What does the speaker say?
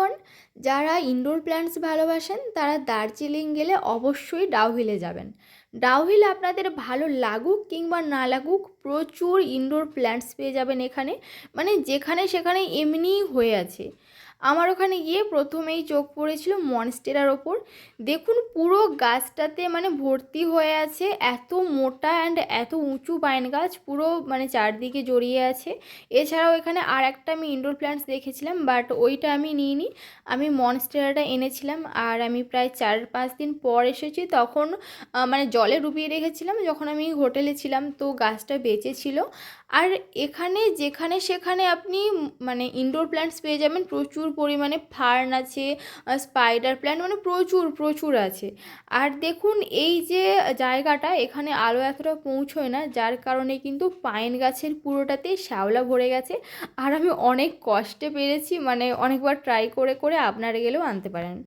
Everyone, যারা indoor plants ভালোবাসেন তারা দার্জিলিং গেলে অবশ্যই ডাউহিলে যাবেন। ডাউহিল আপনাদের ভালো লাগুক কিংবা না লাগুক, প্রচুর ইনডোর প্ল্যান্টস পেয়ে যাবেন এখানে। মানে যেখানে সেখানে এমনিই হয়ে আছে। আমার ওখানে গিয়ে প্রথমেই চোখ পড়েছিল মনস্টেরার ওপর। দেখুন পুরো গাছটাতে মানে ভর্তি হয়ে আছে, এত মোটা অ্যান্ড এত উঁচু পাইন গাছ পুরো মানে চারদিকে জড়িয়ে আছে। এছাড়াও এখানে আর একটা আমি ইনডোর প্ল্যান্টস দেখেছিলাম, বাট ওইটা আমি নিইনি। আমি মনস্টেরাটা এনেছিলাম, আর আমি প্রায় 4-5 দিন পর এসেছি। তখন মানে জলে ডুবিয়ে রেখেছিলাম যখন আমি হোটেলে ছিলাম, তো গাছটা বেঁচে ছিল। আর এখানে যেখানে সেখানে আপনি মানে ইনডোর প্ল্যান্টস পেয়ে যাবেন প্রচুর পরিমাণে। ফার্ন আছে, স্পাইডার প্ল্যান্ট, মানে প্রচুর প্রচুর আছে। আর দেখুন এই যে জায়গাটা, এখানে আলো এতটা পৌঁছয় না, যার কারণে কিন্তু পাইন গাছের পুরোটাতেই শ্যাওলা ভরে গেছে। আর আমি অনেক কষ্টে পেরেছি, মানে অনেকবার ট্রাই করে করে আপনারা গেলেও আনতে পারেন।